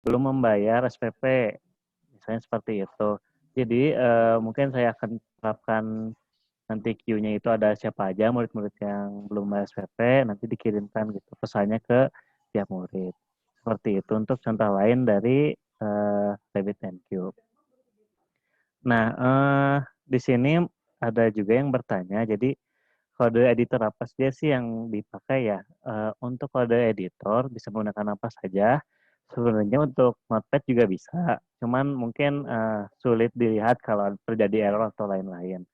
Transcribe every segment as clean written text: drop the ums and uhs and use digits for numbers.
belum membayar SPP, misalnya seperti itu. Jadi mungkin saya akan terapkan nanti queue-nya itu ada siapa aja murid-murid yang belum bayar SPP, nanti dikirimkan gitu pesannya ke tiap murid. Seperti itu untuk contoh lain dari RabbitMQ. Nah, di sini ada juga yang bertanya, jadi kode editor apa saja sih yang dipakai ya? Untuk kode editor bisa menggunakan apa saja. Sebenarnya untuk Notepad juga bisa, cuman mungkin sulit dilihat kalau terjadi error atau lain-lain.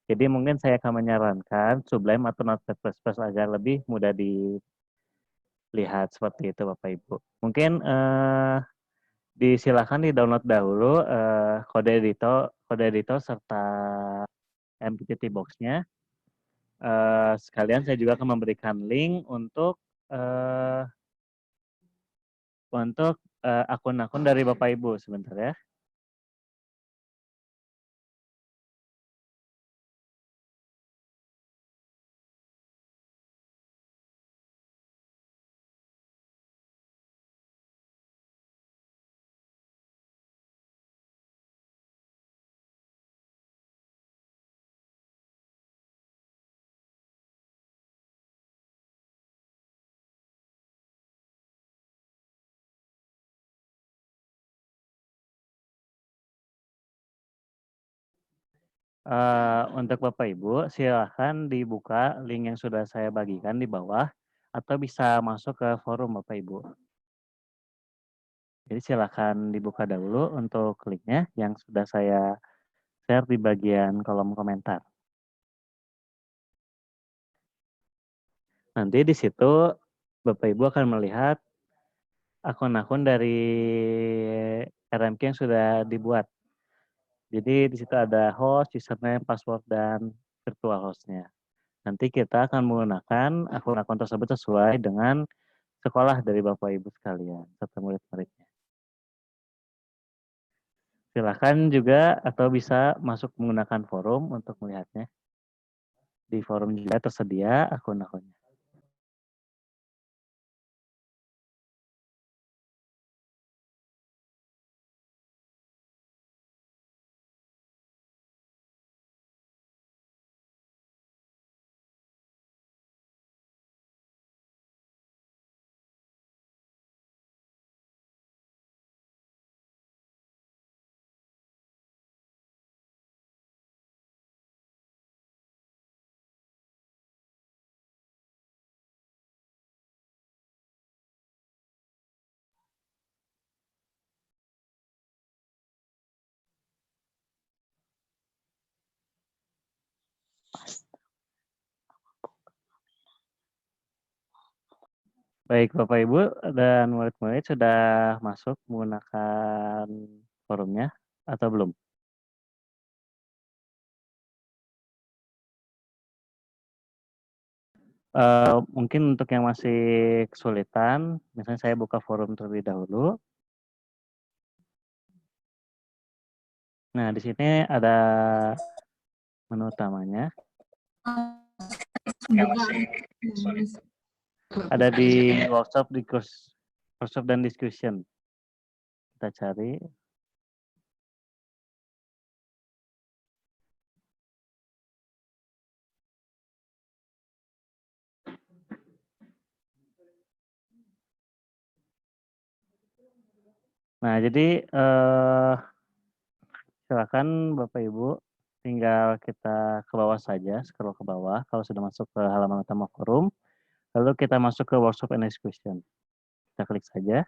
Jadi mungkin saya akan menyarankan Sublime atau Notepad++ agar lebih mudah dilihat seperti itu Bapak Ibu. Mungkin disilakan di-download dahulu kode editor serta MPTT box-nya. Sekalian saya juga akan memberikan link untuk akun-akun dari Bapak Ibu sebentar ya. Untuk Bapak Ibu, silakan dibuka link yang sudah saya bagikan di bawah, atau bisa masuk ke forum Bapak Ibu. Jadi silakan dibuka dahulu untuk linknya yang sudah saya share di bagian kolom komentar. Nanti di situ Bapak Ibu akan melihat akun-akun dari RMQ yang sudah dibuat. Jadi di situ ada host, username, password, dan virtual hostnya. Nanti kita akan menggunakan akun-akun tersebut sesuai dengan sekolah dari Bapak Ibu sekalian, serta murid-muridnya. Silakan juga atau bisa masuk menggunakan forum untuk melihatnya. Di forum juga tersedia akun-akunnya. Baik Bapak Ibu dan murid-murid sudah masuk menggunakan forumnya atau belum? Mungkin untuk yang masih kesulitan, misalnya saya buka forum terlebih dahulu. Nah, di sini ada menu utamanya. Ada di workshop dan discussion. Kita cari. Nah, jadi silakan Bapak Ibu tinggal kita ke bawah saja, scroll ke bawah kalau sudah masuk ke halaman utama forum. Lalu kita masuk ke workshop and discussion. Kita klik saja.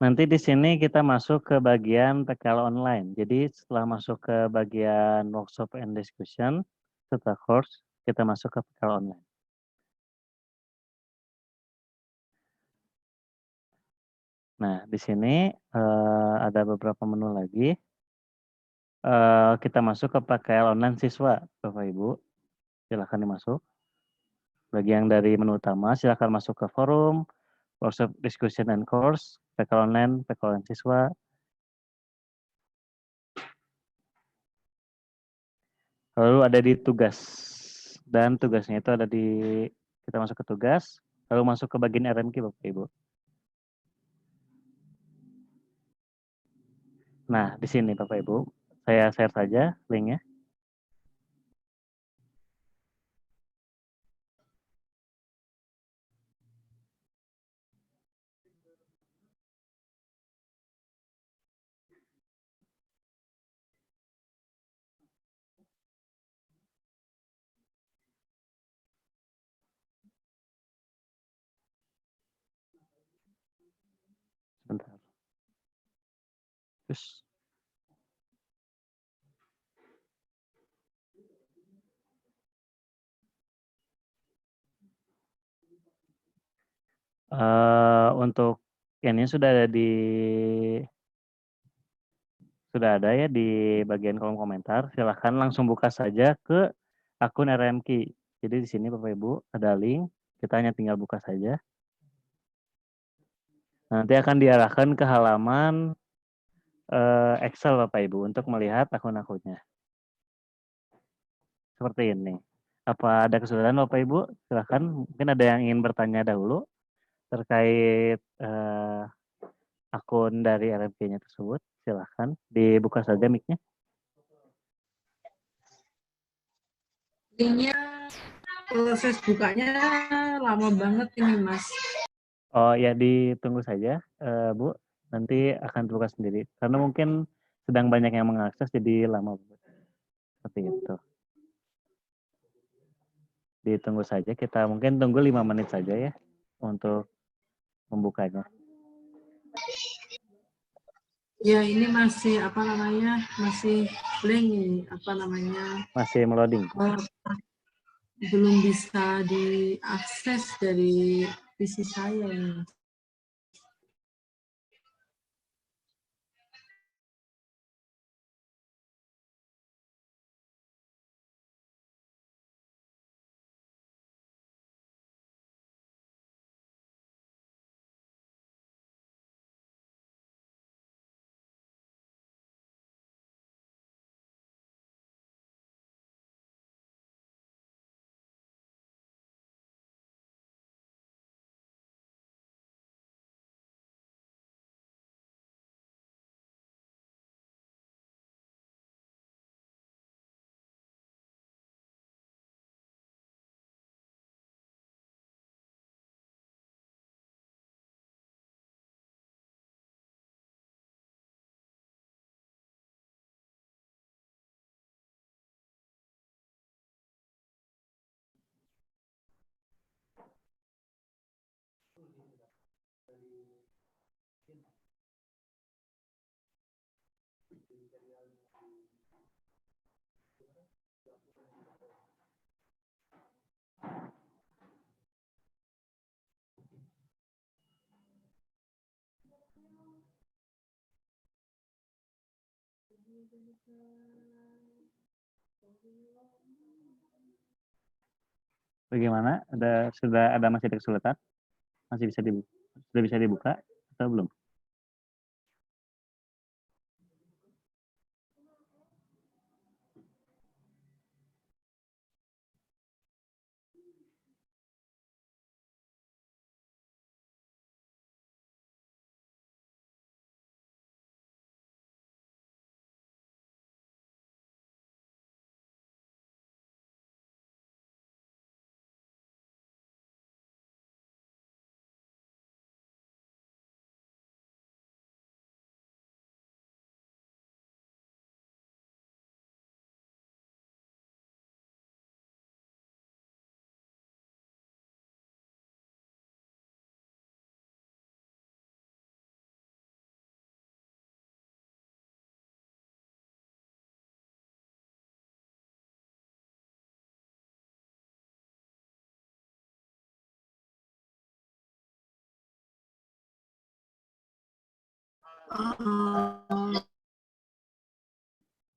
Nanti di sini kita masuk ke bagian PKL online. Jadi setelah masuk ke bagian workshop and discussion, setelah course, kita masuk ke PKL online. Nah, di sini ada beberapa menu lagi. Kita masuk ke PKL online siswa, Bapak Ibu. Silahkan dimasuk. Bagi yang dari menu utama, silahkan masuk ke forum, workshop discussion and course, PKL online siswa. Lalu ada di tugas. Dan tugasnya itu ada di, kita masuk ke tugas, lalu masuk ke bagian RMQ Bapak Ibu. Nah, di sini Bapak Ibu, saya share saja linknya. Sebentar. Terus, untuk ini sudah ada ya di bagian kolom komentar. Silahkan langsung buka saja ke akun RMQ. Jadi di sini Bapak Ibu ada link, kita hanya tinggal buka saja. Nanti akan diarahkan ke halaman Excel Bapak Ibu untuk melihat akun-akunnya. Seperti ini. Apa ada kesulitan Bapak Ibu? Silahkan, mungkin ada yang ingin bertanya dahulu terkait akun dari RMQ-nya tersebut. Silahkan dibuka saja mic-nya. Linknya proses bukanya lama banget ini Mas. Oh ya, ditunggu saja Bu, nanti akan terbuka sendiri. Karena mungkin sedang banyak yang mengakses jadi lama. Seperti itu. Ditunggu saja, kita mungkin tunggu 5 menit saja ya untuk membukanya. Ya ini masih apa namanya, masih blank ini, apa namanya, Masih meloading. belum bisa diakses dari PC saya ini. Bagaimana? Sudah ada masih ada kesulitan? Masih bisa dibuka? Sudah bisa dibuka atau belum?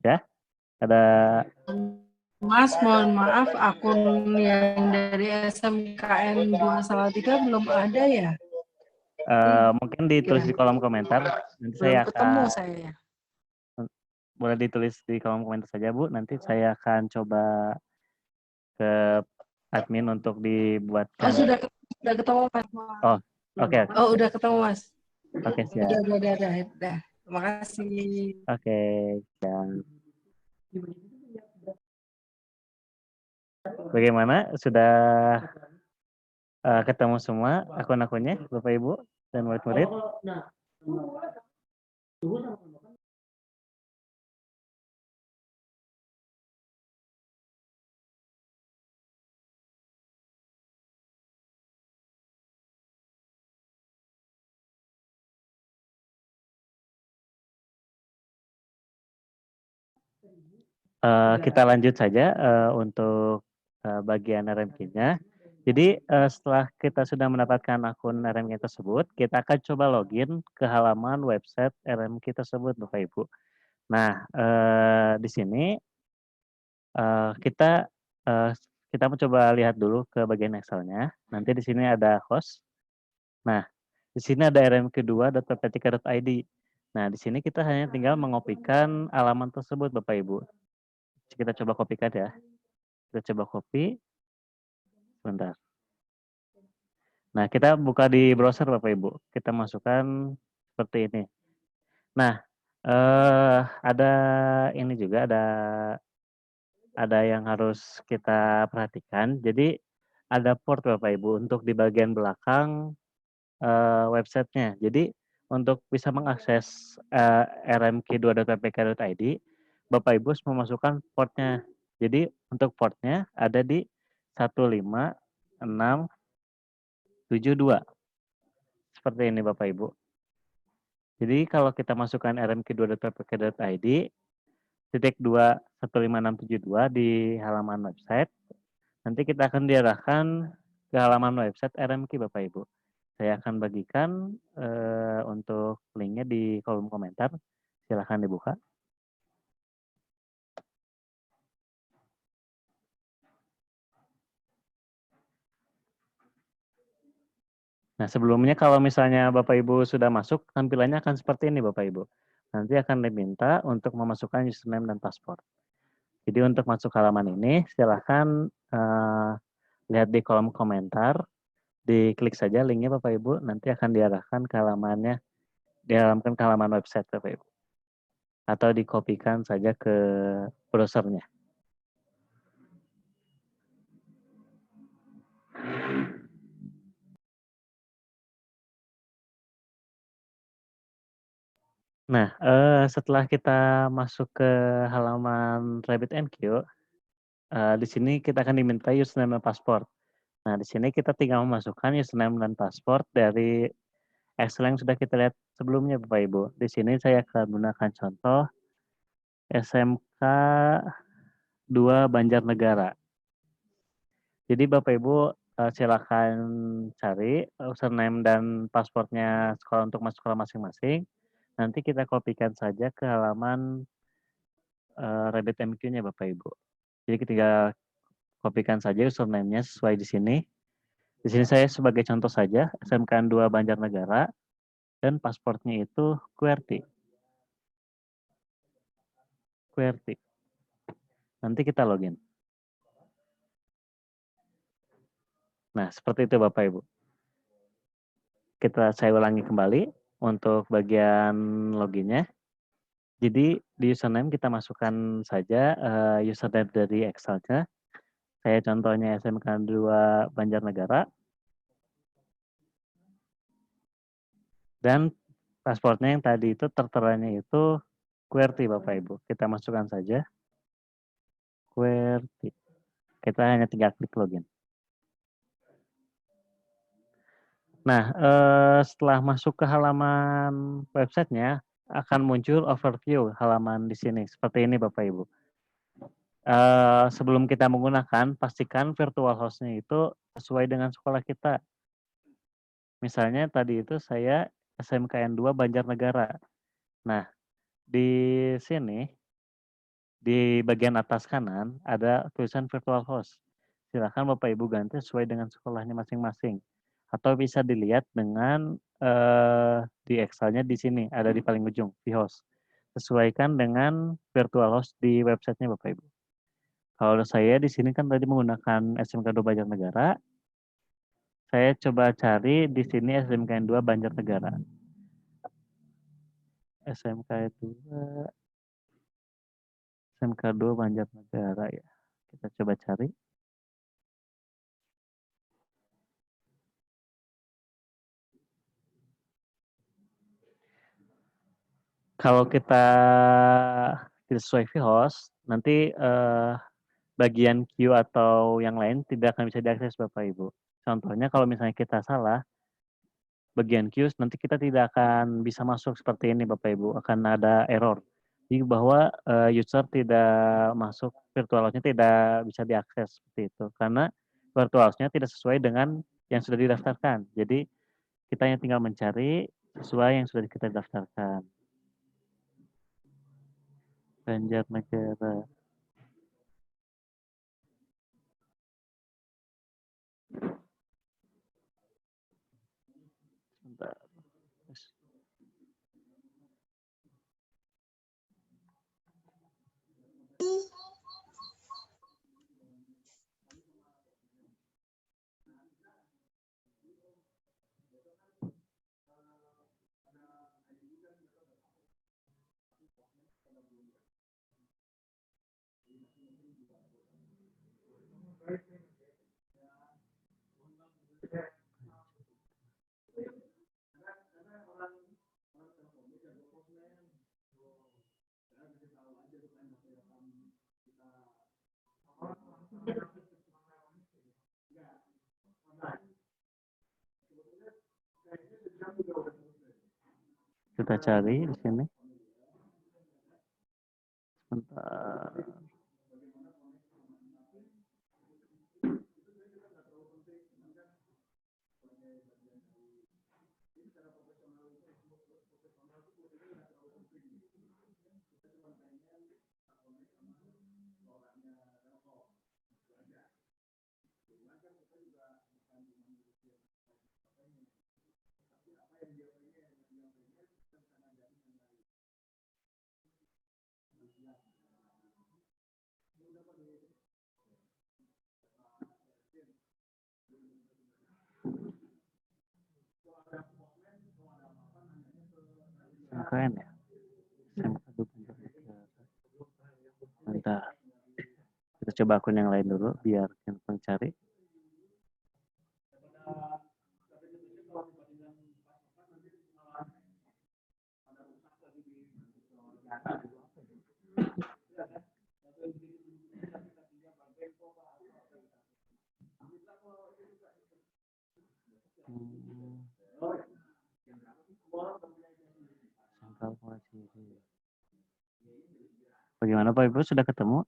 Ya, ada. Mas, mohon maaf, akun yang dari SMKN 2 Salatiga belum ada ya? Mungkin ditulis di kolom komentar. Nanti Belum saya ketemu akan saya. boleh ditulis di kolom komentar saja Bu. Nanti saya akan coba ke admin untuk Oh, dibuatkan. sudah ketemu Mas. Oh, oke. Oh, udah ketemu Mas. Oke, siap. Udah. Terima kasih. Oke, siap. Bagaimana? Sudah ketemu semua akun-akunnya, Bapak Ibu dan murid-murid? Kita lanjut saja untuk bagian RMQ-nya. Jadi setelah kita sudah mendapatkan akun RMQ tersebut, kita akan coba login ke halaman website RMQ tersebut, Bapak Ibu. Nah, di sini kita kita mencoba lihat dulu ke bagian Excel-nya. Nanti di sini ada host. Nah, di sini ada rmq2.pptk.id. Nah, di sini kita hanya tinggal mengopikan halaman tersebut, Bapak Ibu. Kita coba kopikan ya. Kita coba copy. Sebentar. Nah, kita buka di browser Bapak Ibu. Kita masukkan seperti ini. Nah, ada ini juga ada yang harus kita perhatikan. Jadi ada port Bapak Ibu untuk di bagian belakang websitenya. Jadi untuk bisa mengakses rmq2.ppk.id, Bapak Ibu harus memasukkan portnya. Jadi untuk portnya ada di 15672. Seperti ini Bapak Ibu. Jadi kalau kita masukkan rmq2.ppk.id, titik 215672 di halaman website, nanti kita akan diarahkan ke halaman website RMQ Bapak Ibu. Saya akan bagikan untuk linknya di kolom komentar. Silahkan dibuka. Nah, sebelumnya kalau misalnya Bapak Ibu sudah masuk, tampilannya akan seperti ini Bapak Ibu. Nanti akan diminta untuk memasukkan username dan password. Jadi untuk masuk halaman ini, silahkan lihat di kolom komentar, diklik saja linknya Bapak Ibu, nanti akan diarahkan ke halamannya, dialamatkan ke halaman website Bapak Ibu. Atau dikopikan saja ke browsernya. Nah, setelah kita masuk ke halaman RabbitMQ, di sini kita akan diminta username dan password. Nah, di sini kita tinggal memasukkan username dan password dari Excel yang sudah kita lihat sebelumnya, Bapak Ibu. Di sini saya akan menggunakan contoh SMK 2 Banjarnegara. Jadi Bapak Ibu silakan cari username dan passwordnya sekolah untuk masuk sekolah masing-masing. Nanti kita kopikan saja ke halaman RabbitMQ-nya Bapak Ibu. Jadi ketika kopikan saja username-nya sesuai di sini. Di sini saya sebagai contoh saja SMK 2 Banjarnegara dan pasportnya itu QWERTY. QWERTY. Nanti kita login. Nah, seperti itu Bapak Ibu. Saya ulangi kembali untuk bagian loginnya. Jadi di username kita masukkan saja username dari Excel-nya. Saya contohnya SMK 2 Banjarnegara. Dan pasportnya yang tadi itu terteranya itu QWERTY Bapak Ibu. Kita masukkan saja QWERTY. Kita hanya tinggal klik login. Nah, setelah masuk ke halaman websitenya, akan muncul overview halaman di sini. Seperti ini Bapak Ibu. Sebelum kita menggunakan, pastikan virtual host-nya itu sesuai dengan sekolah kita. Misalnya tadi itu saya SMKN 2 Banjarnegara. Nah, di sini, di bagian atas kanan, ada tulisan virtual host. Silakan Bapak Ibu ganti sesuai dengan sekolahnya masing-masing. Atau bisa dilihat dengan di Excel-nya di sini, ada di paling ujung, vhost. sesuaikan dengan virtual host di websitenya Bapak Ibu. Kalau saya di sini kan tadi menggunakan SMK 2 Banjarnegara, saya coba cari di sini SMK 2 Banjarnegara. SMK 2 Banjarnegara ya. Kita coba cari. Kalau kita tidak sesuai vhost, nanti bagian queue atau yang lain tidak akan bisa diakses Bapak Ibu. Contohnya kalau misalnya kita salah bagian queue, nanti kita tidak akan bisa masuk seperti ini Bapak Ibu, akan ada error. Jadi bahwa user tidak masuk, virtual host-nya tidak bisa diakses seperti itu karena virtual host-nya tidak sesuai dengan yang sudah didaftarkan. Jadi kita yang tinggal mencari sesuai yang sudah kita daftarkan. Banjarnegara. Sebentar. Kita cari di sini. Sebentar. Keren ya. Bentar. Kita coba akun yang lain dulu biar kita mencari. Bagaimana Pak Ibu, sudah ketemu?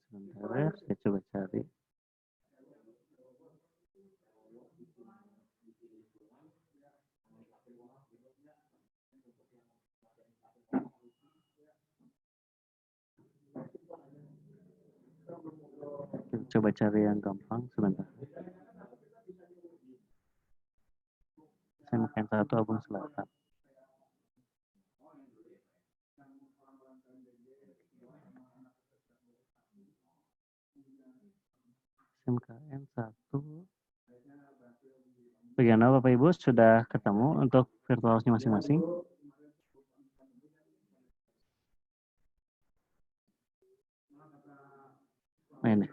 Sebentar ya, saya coba cari. Coba cari yang gampang sebentar. Saya makan satu Abang Selatan. SMKN 1. Bagaimana Bapak Ibu, sudah ketemu untuk virtual host-nya masing-masing? Nah, ini.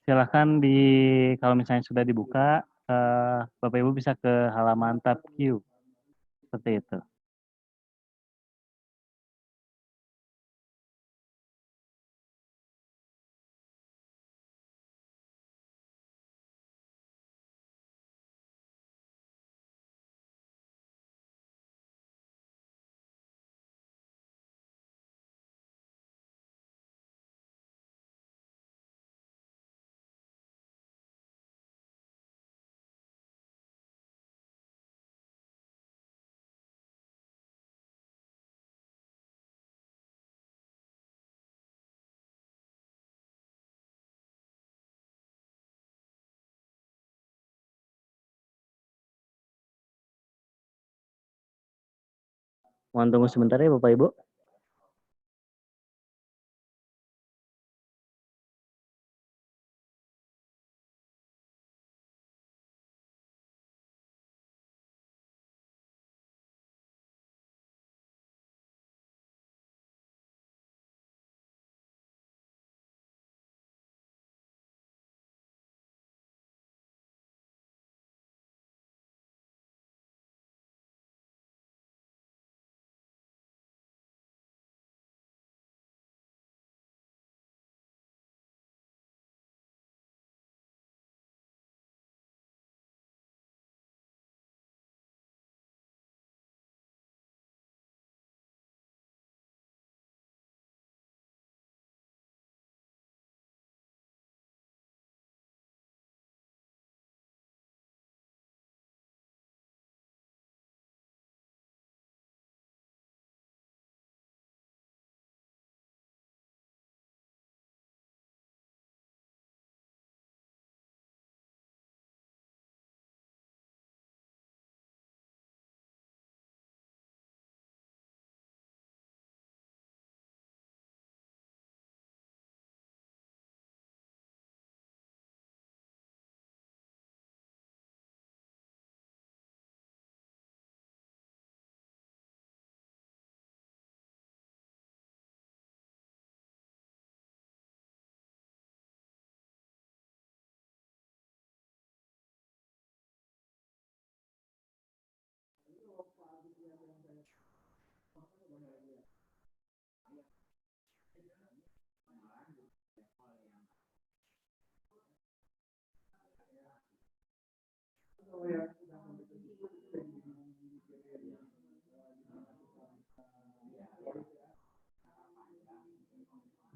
Silahkan kalau misalnya sudah dibuka, Bapak Ibu bisa ke halaman tab Q, seperti itu. Mohon tunggu sebentar ya Bapak Ibu.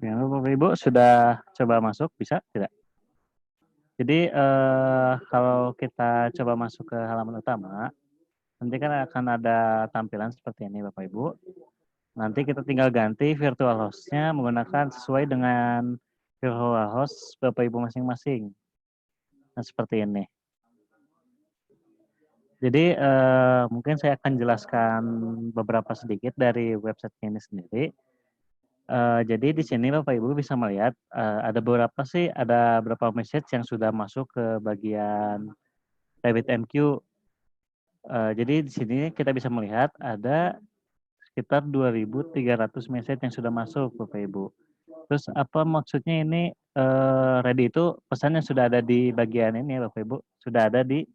Ya, Bapak Ibu sudah coba masuk, bisa tidak? Jadi kalau kita coba masuk ke halaman utama, nanti kan akan ada tampilan seperti ini Bapak Ibu. Nanti kita tinggal ganti virtual host-nya menggunakan sesuai dengan virtual host Bapak Ibu masing-masing. Nah, seperti ini. Jadi mungkin saya akan jelaskan beberapa sedikit dari website ini sendiri. Jadi di sini Bapak Ibu bisa melihat ada beberapa message yang sudah masuk ke bagian RabbitMQ. Jadi di sini kita bisa melihat ada sekitar 2.300 message yang sudah masuk Bapak Ibu. Terus apa maksudnya ini ready itu pesannya sudah ada di bagian ini Bapak Ibu, sudah ada di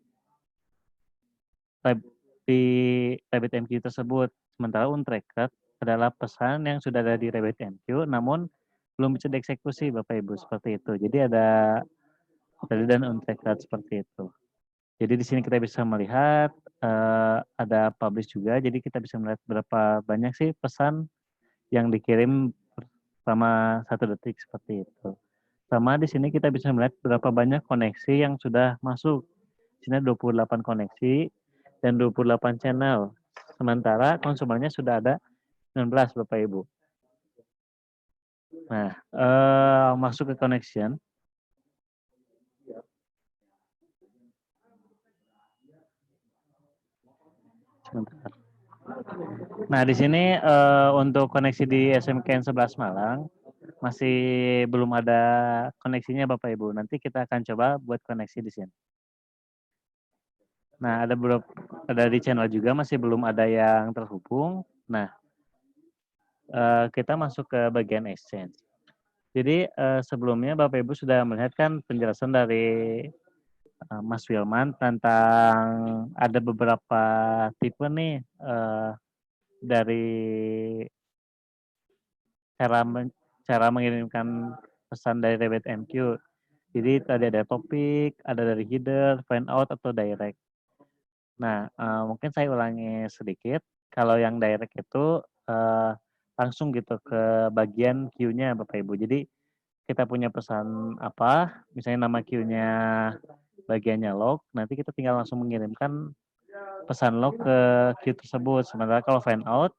RabbitMQ tersebut. Sementara untracked adalah pesan yang sudah ada di RabbitMQ namun belum bisa dieksekusi Bapak Ibu seperti itu. Jadi ada ready dan untracked seperti itu. Jadi di sini kita bisa melihat ada publish juga. Jadi kita bisa melihat berapa banyak sih pesan yang dikirim selama 1 detik seperti itu. Sama di sini kita bisa melihat berapa banyak koneksi yang sudah masuk. Di sini 28 koneksi dan 28 channel. Sementara konsumernya sudah ada 19 Bapak Ibu. Nah, masuk ke connection. Sebentar. Nah, di sini untuk koneksi di SMKN 11 Malang masih belum ada koneksinya Bapak Ibu. Nanti kita akan coba buat koneksi di sini. Nah, ada di channel juga masih belum ada yang terhubung. Nah, kita masuk ke bagian exchange. Jadi sebelumnya Bapak Ibu sudah melihat kan penjelasan dari Mas Wilman tentang ada beberapa tipe nih dari cara cara mengirimkan pesan dari RabbitMQ. Jadi tadi ada topik, ada dari header, find out atau direct. Nah, mungkin saya ulangi sedikit. Kalau yang direct itu langsung gitu ke bagian queue-nya Bapak Ibu. Jadi kita punya pesan apa, misalnya nama queue-nya bagiannya log, nanti kita tinggal langsung mengirimkan pesan log ke queue tersebut. Sementara kalau find out,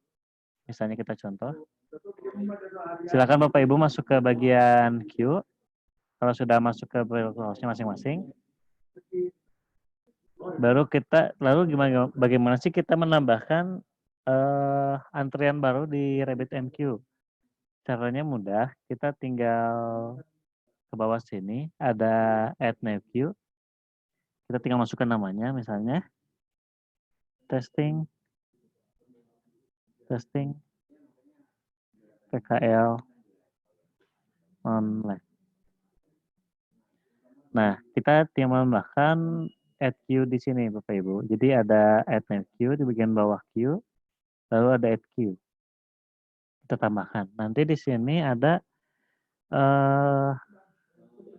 misalnya kita contoh, silakan Bapak Ibu masuk ke bagian queue. Kalau sudah masuk ke host-nya masing-masing, baru kita lalu bagaimana sih kita menambahkan antrian baru di RabbitMQ. Caranya mudah, kita tinggal ke bawah sini ada add new queue. Kita tinggal masukkan namanya misalnya testing PKL online. Nah, kita tinggal menambahkan add queue di sini Bapak Ibu. Jadi ada add new queue di bagian bawah queue, lalu ada add queue. Kita tambahkan. Nanti di sini ada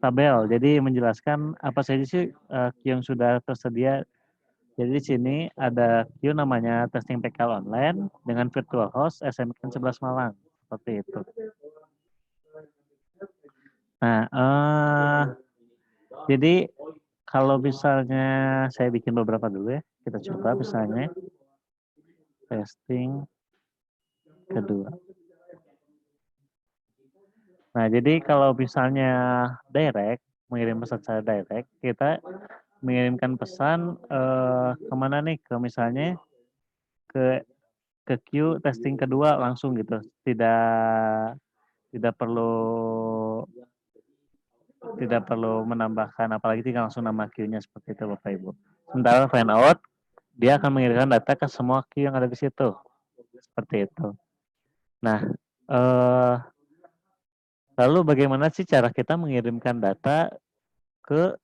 tabel. Jadi menjelaskan apa saja sih queue yang sudah tersedia. Jadi di sini ada queue namanya testing PKL online dengan virtual host SMK 11 Malang. Seperti itu. Nah, jadi kalau misalnya saya bikin beberapa dulu ya, kita coba misalnya testing kedua. Nah, jadi kalau misalnya direct, mengirim pesan secara direct, kita mengirimkan pesan kemana nih? Ke misalnya ke queue testing kedua langsung gitu. Tidak perlu menambahkan apalagi tinggal langsung nama queue-nya seperti itu Bapak Ibu. Sementara find out dia akan mengirimkan data ke semua queue yang ada di situ. Seperti itu. Nah, lalu bagaimana sih cara kita mengirimkan data ke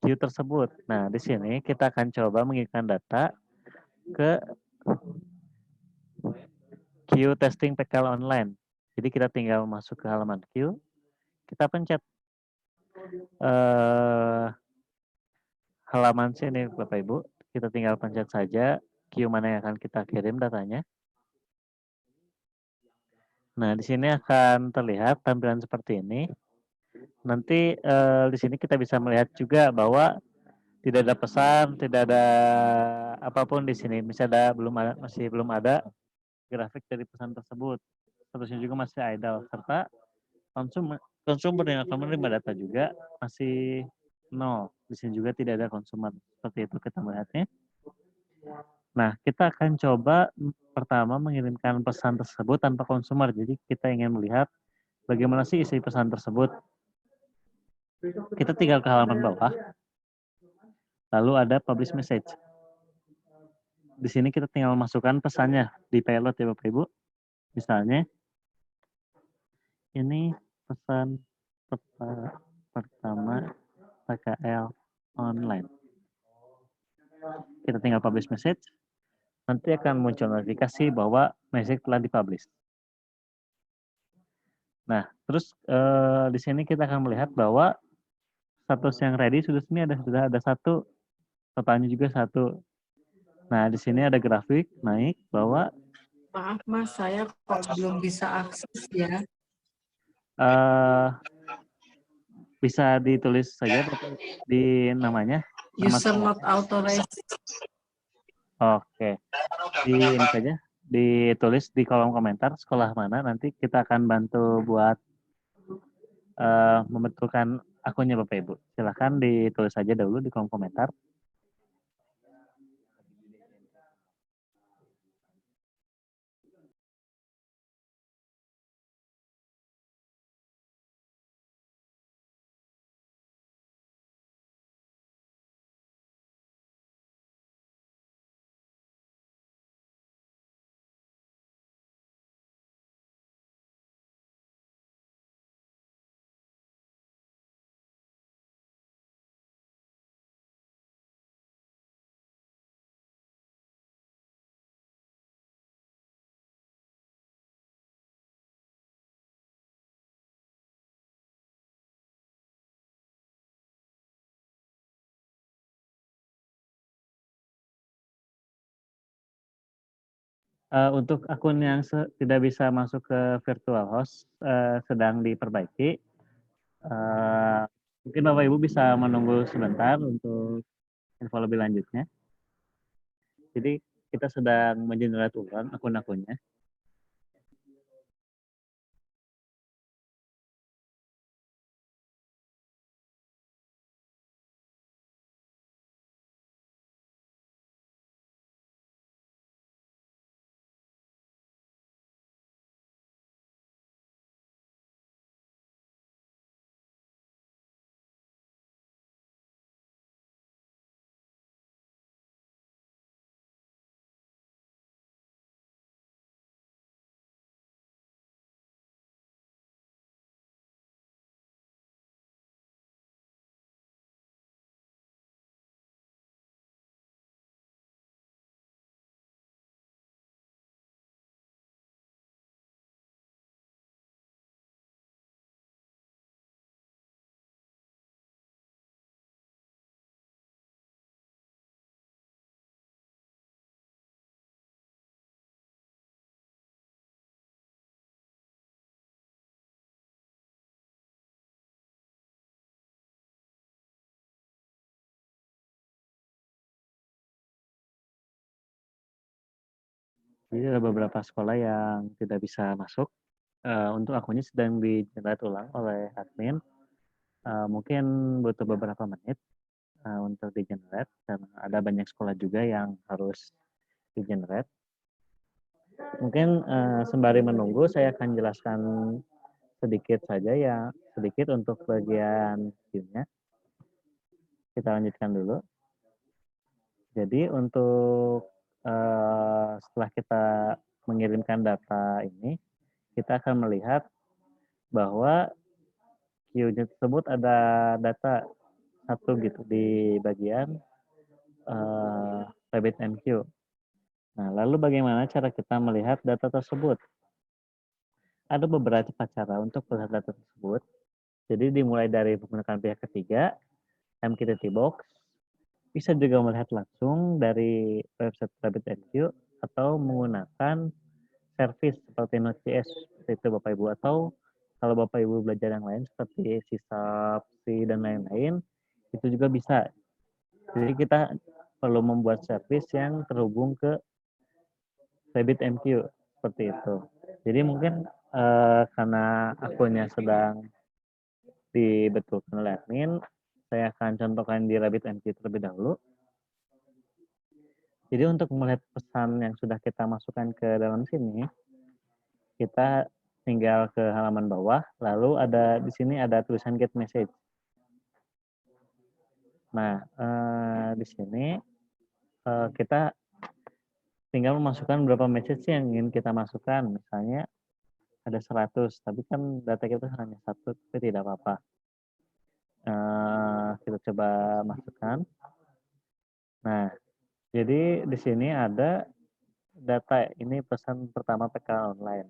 queue tersebut? Nah, di sini kita akan coba mengirimkan data ke queue testing PKL online. Jadi kita tinggal masuk ke halaman queue, kita pencet halaman sini Bapak Ibu, kita tinggal pencet saja queue mana yang akan kita kirim datanya. Nah, di sini akan terlihat tampilan seperti ini. Nanti di sini kita bisa melihat juga bahwa tidak ada pesan, tidak ada apapun di sini. Masih belum ada grafik dari pesan tersebut. Terusnya juga masih idle serta konsumer yang akan menerima data juga masih nol. Di sini juga tidak ada konsumer. Seperti itu kita melihatnya. Nah, kita akan coba pertama mengirimkan pesan tersebut tanpa konsumer. Jadi kita ingin melihat bagaimana sih isi pesan tersebut. Kita tinggal ke halaman bawah. Lalu ada publish message. Di sini kita tinggal masukkan pesannya di payload ya Bapak Ibu. Misalnya, ini pesan pertama PKL online. Kita tinggal publish message. Nanti akan muncul notifikasi bahwa message telah dipublish. Nah, terus di sini kita akan melihat bahwa status yang ready sudah ada satu, totalnya juga satu. Nah, di sini ada grafik naik bahwa Maaf Mas, saya kok belum bisa akses ya. Bisa ditulis saja di namanya. User not authorized. Oke, ini saja ditulis di kolom komentar sekolah mana, nanti kita akan bantu buat membetulkan akunnya Bapak Ibu. Silahkan ditulis saja dulu di kolom komentar. Untuk akun yang tidak bisa masuk ke virtual host sedang diperbaiki. Mungkin Bapak Ibu bisa menunggu sebentar untuk info lebih lanjutnya. Jadi kita sedang mengenerate ulang akun-akunnya. Jadi ada beberapa sekolah yang tidak bisa masuk. Untuk akunnya sedang di-generate ulang oleh admin. Mungkin butuh beberapa menit untuk di-generate, karena ada banyak sekolah juga yang harus di-generate. Mungkin sembari menunggu, saya akan jelaskan sedikit saja ya, sedikit untuk bagian queue-nya. Kita lanjutkan dulu. Jadi untuk setelah kita mengirimkan data ini, kita akan melihat bahwa queue-nya tersebut ada data satu gitu di bagian RabbitMQ. Nah, lalu bagaimana cara kita melihat data tersebut? Ada beberapa cara untuk melihat data tersebut. Jadi dimulai dari menggunakan pihak ketiga, MQTT Box, bisa juga melihat langsung dari website RabbitMQ atau menggunakan service seperti Node.js seperti itu Bapak Ibu, atau kalau Bapak Ibu belajar yang lain seperti C#, C dan lain-lain, itu juga bisa. Jadi kita perlu membuat service yang terhubung ke RabbitMQ seperti itu. Jadi mungkin karena akunnya sedang dibetulkan oleh admin, saya akan contohkan di RabbitMQ terlebih dahulu. Jadi untuk melihat pesan yang sudah kita masukkan ke dalam sini, kita tinggal ke halaman bawah, lalu ada di sini ada tulisan get message. Nah, di sini kita tinggal memasukkan berapa message yang ingin kita masukkan. Misalnya ada 100, tapi kan data kita hanya satu, tapi tidak apa-apa. Kita coba masukkan. Nah, jadi di sini ada data, ini pesan pertama PK online.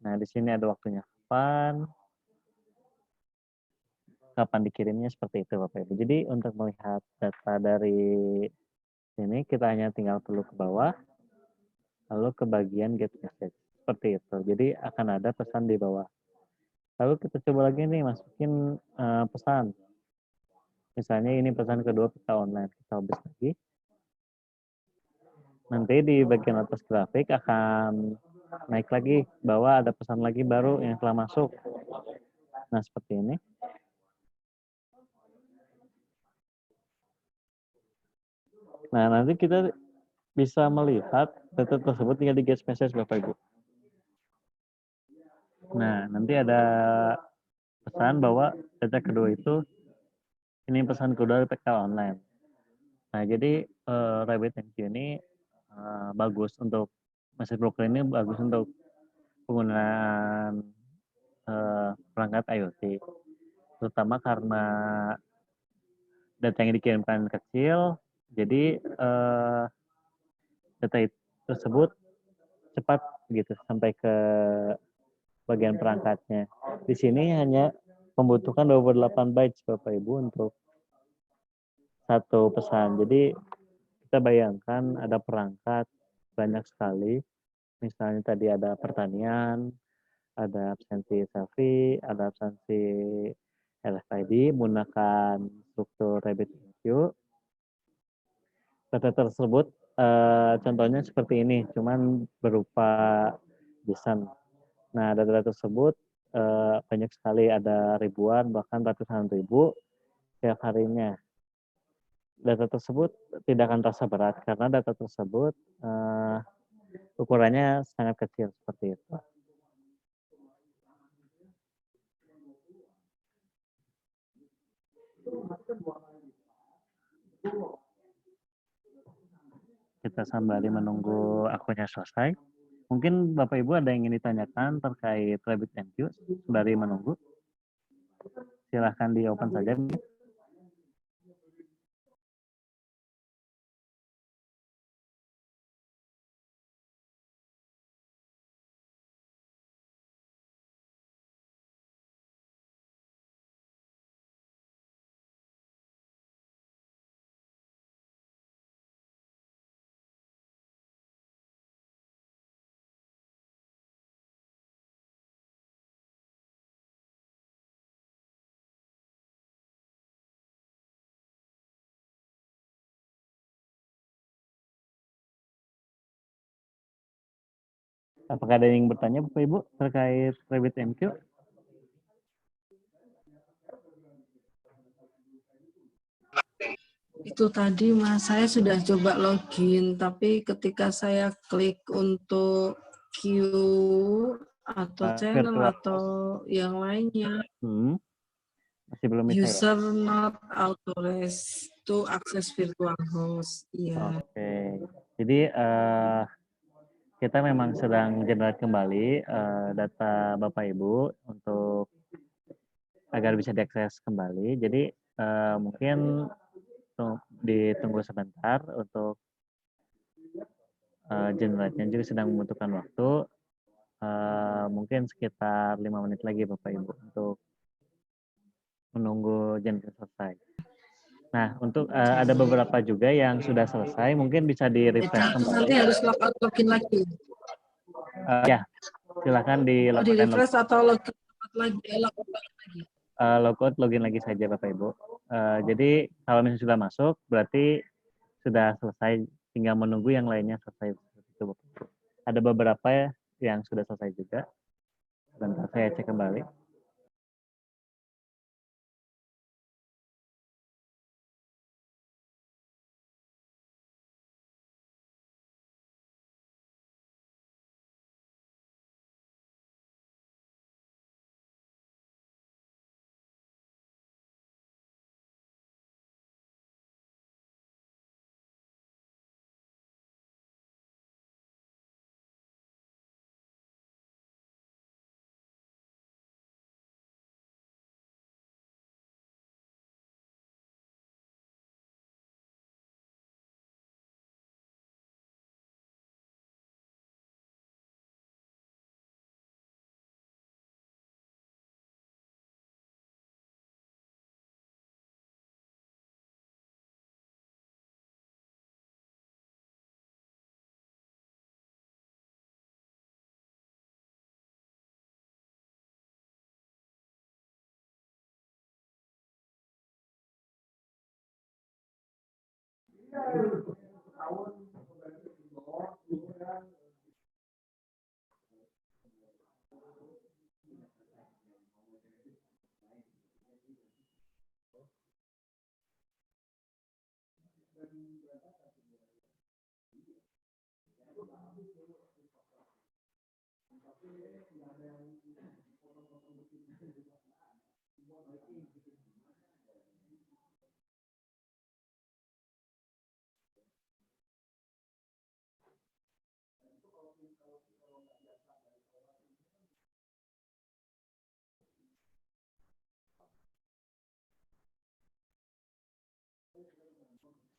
Nah, di sini ada waktunya kapan dikirimnya, seperti itu Bapak Ibu. Jadi untuk melihat data dari sini, kita hanya tinggal perlu ke bawah, lalu ke bagian get message. Seperti itu. Jadi akan ada pesan di bawah. Lalu kita coba lagi nih, masukin pesan. Misalnya ini pesan kedua PK online. Kita habis lagi. Nanti di bagian atas grafik akan naik lagi, bahwa ada pesan lagi baru yang telah masuk. Nah, seperti ini. Nah, nanti kita bisa melihat data tersebut tinggal di get message Bapak Ibu. Nah, nanti ada pesan bahwa data kedua itu, ini pesan kedua dari PK online. Nah, jadi RabbitMQ ini bagus untuk, message broker ini bagus untuk penggunaan perangkat IoT. Terutama karena data yang dikirimkan kecil, jadi data tersebut cepat gitu sampai ke bagian perangkatnya. Di sini hanya membutuhkan 28 bytes Bapak Ibu untuk satu pesan. Jadi kita bayangkan ada perangkat banyak sekali, Misalnya tadi ada pertanian, ada absensi selfie, ada absensi RFID menggunakan struktur RabbitMQ. Data tersebut contohnya seperti ini, cuman berupa JSON. Nah, data tersebut banyak sekali, ada ribuan bahkan ratusan ribu setiap harinya. Data tersebut tidak akan terasa berat karena data tersebut ukurannya sangat kecil seperti itu. Kita sembari menunggu akunnya selesai. Mungkin Bapak Ibu ada yang ingin ditanyakan terkait RabbitMQ sembari menunggu. Silahkan di open saja. Apakah ada yang bertanya Bapak Ibu terkait RabbitMQ? Itu tadi Mas, saya sudah coba login, tapi ketika saya klik untuk queue atau channel Virtual atau yang lainnya, masih belum bisa ya? user not authorized to access virtual host. Iya. Oke. Jadi kita memang sedang generate kembali data Bapak Ibu untuk agar bisa diakses kembali. Jadi mungkin ditunggu sebentar untuk generate-nya juga sedang membutuhkan waktu. Mungkin sekitar 5 menit lagi Bapak Ibu untuk menunggu generate selesai. Nah, untuk ada beberapa juga yang sudah selesai, mungkin bisa di-refresh kembali. Nanti harus login lagi. Ya, silakan Di refresh atau login lagi. Logout, login lagi saja Bapak Ibu. Jadi kalau misalnya sudah masuk, berarti sudah selesai, tinggal menunggu yang lainnya selesai. Itu, ada beberapa yang sudah selesai juga. Sebentar saya cek kembali.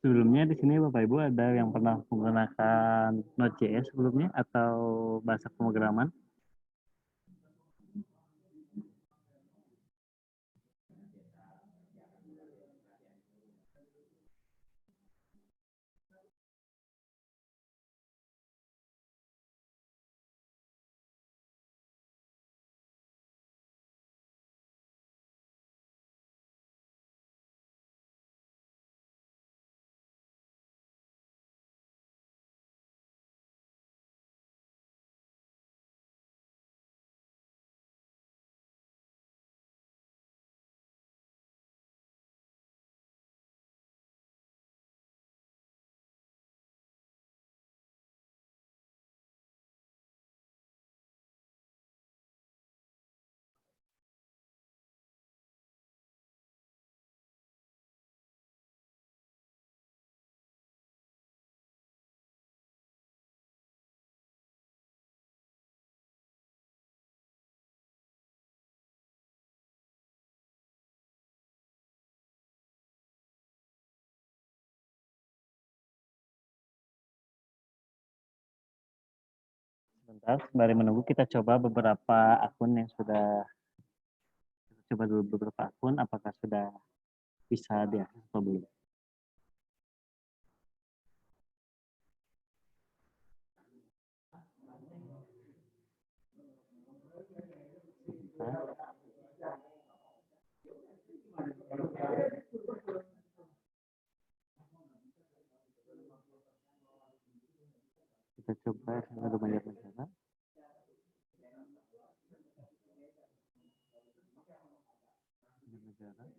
Sebelumnya di sini Bapak Ibu ada yang pernah menggunakan Node.js sebelumnya atau bahasa pemrograman? Sebentar, sembari menunggu kita coba beberapa akun yang sudah kita coba dulu beberapa akun apakah sudah bisa diakses atau belum. Sebentar. Kita coba yang ada banyak negara.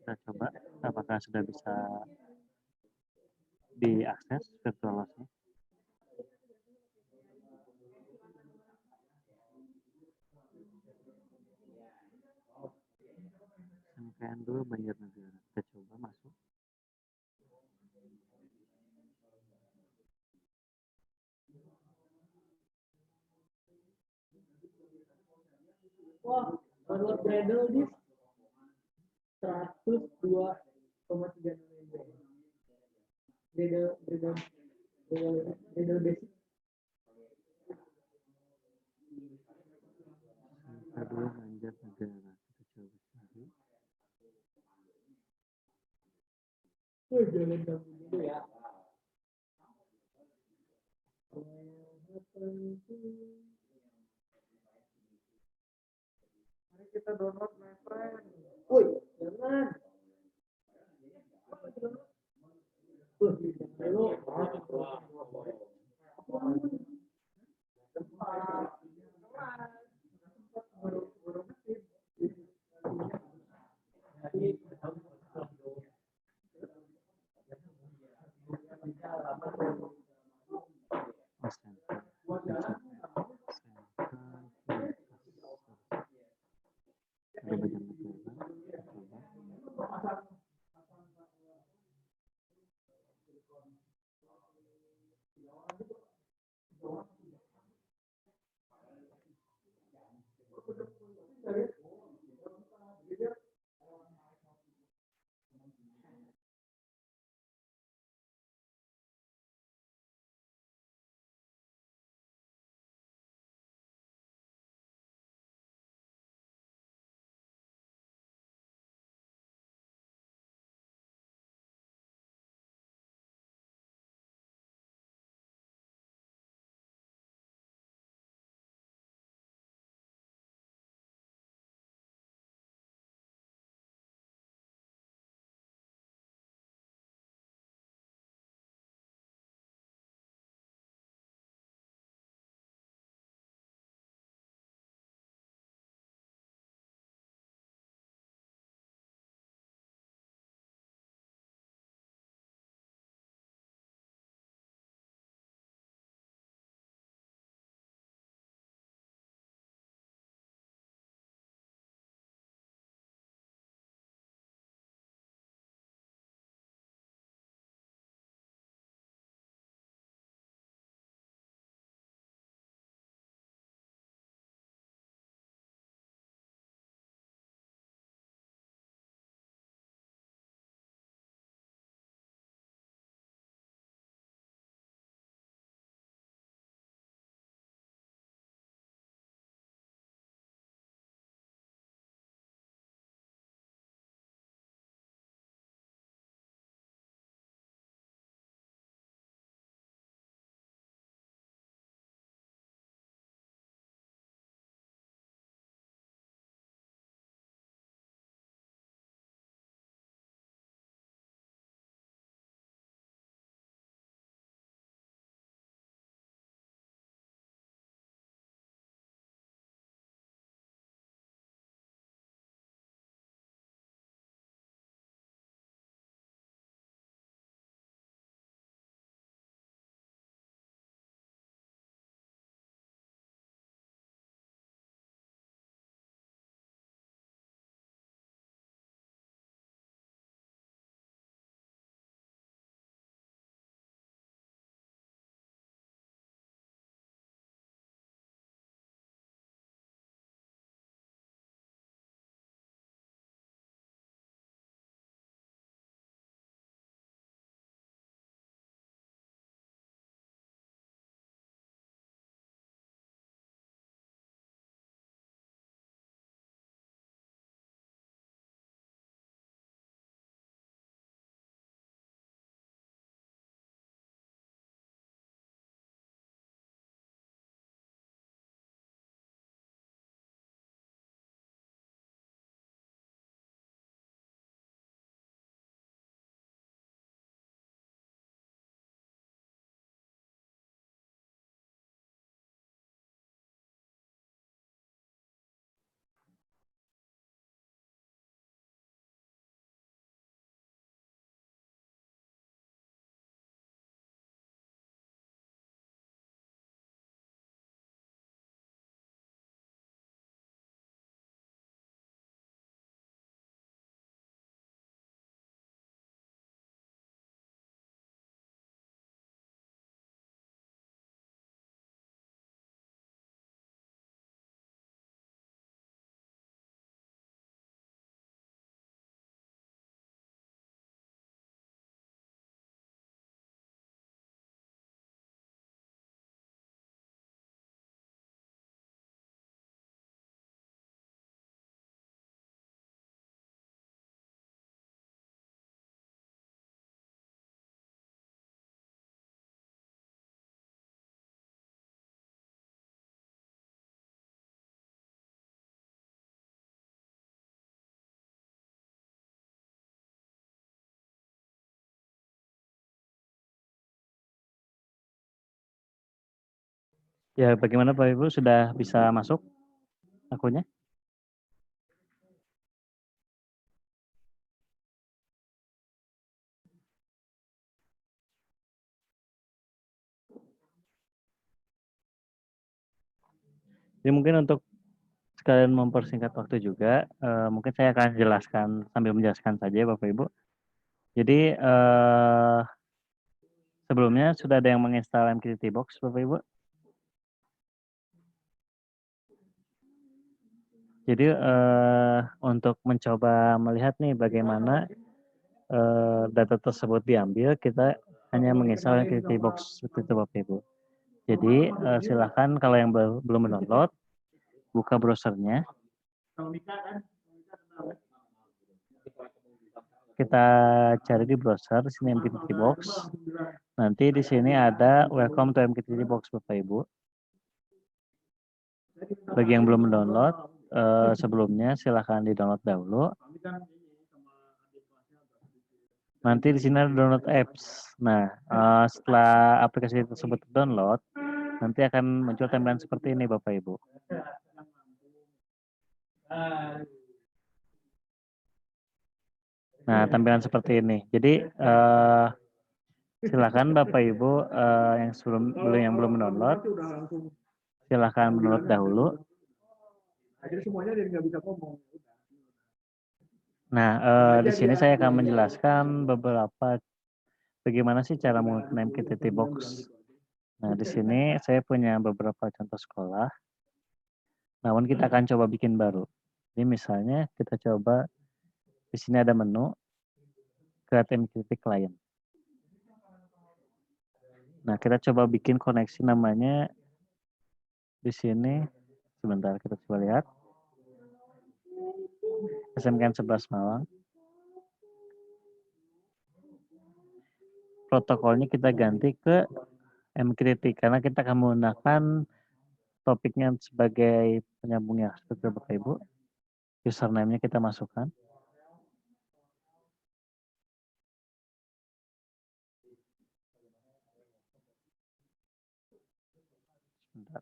Kita coba apakah sudah bisa diakses virtual loss-nya. Rangkaian dulu banyak negara. Kita coba masuk. Wah, download Gradle di 102,3 MB. Gradle basic. Kita dulu banyak negara. Kita coba cari. Jalan dulu ya. Mari kita download my friend. Woi, jangan. Ada banyak negara. Coba. Ya, bagaimana Bapak Ibu sudah bisa masuk akunnya? Jadi mungkin untuk sekalian mempersingkat waktu juga, mungkin saya akan jelaskan sambil menjelaskan saja Bapak Ibu. Jadi sebelumnya sudah ada yang menginstal MQTT Box Bapak Ibu. Jadi untuk mencoba melihat nih bagaimana data tersebut diambil, kita hanya menginstal MQTT Box seperti itu Bapak Ibu. Jadi silakan kalau yang belum mendownload, buka browsernya. Kita cari di browser, di sini MQTT Box. Nanti di sini ada Welcome to MQTT Box Bapak Ibu. Bagi yang belum mendownload, sebelumnya silahkan di-download dahulu. Nanti di sini ada download apps. Nah, setelah aplikasi tersebut download, nanti akan muncul tampilan seperti ini Bapak Ibu. Nah, tampilan seperti ini. Jadi silakan Bapak Ibu yang belum mendownload, silakan mendownload dahulu. Jadi semuanya dia nggak bisa ngomong. Nah, di sini saya akan menjelaskan beberapa bagaimana sih cara menggunakan MQTT Box. Nah, di sini saya punya beberapa contoh sekolah. Namun kita akan coba bikin baru. Jadi misalnya kita coba di sini ada menu Create MQTT Client. Nah, kita coba bikin koneksi namanya di sini. Sebentar kita coba lihat. SMKN 11 Malang. Protokolnya kita ganti ke MQTT karena kita akan menggunakan topiknya sebagai penyambungnya seperti Bapak Ibu. Username-nya kita masukkan. Sebentar.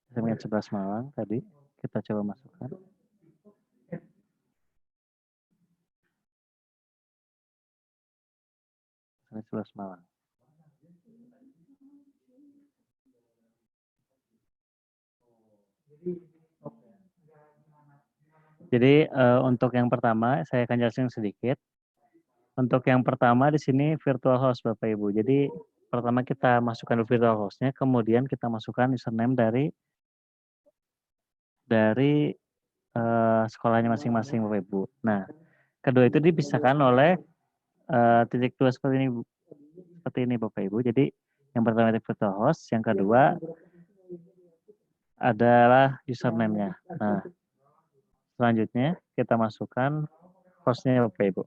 SMKN 11 Malang tadi kita coba masukkan. SMKN 11 Malang. Jadi untuk yang pertama saya akan jelasin sedikit. Untuk yang pertama di sini virtual host Bapak Ibu. Jadi pertama kita masukkan virtual hostnya, kemudian kita masukkan username dari sekolahnya masing-masing Bapak Ibu. Nah, kedua itu dipisahkan oleh titik dua seperti ini Bapak Ibu. Jadi yang pertama itu virtual host, yang kedua adalah username-nya. Nah, selanjutnya kita masukkan hostnya Bapak Ibu.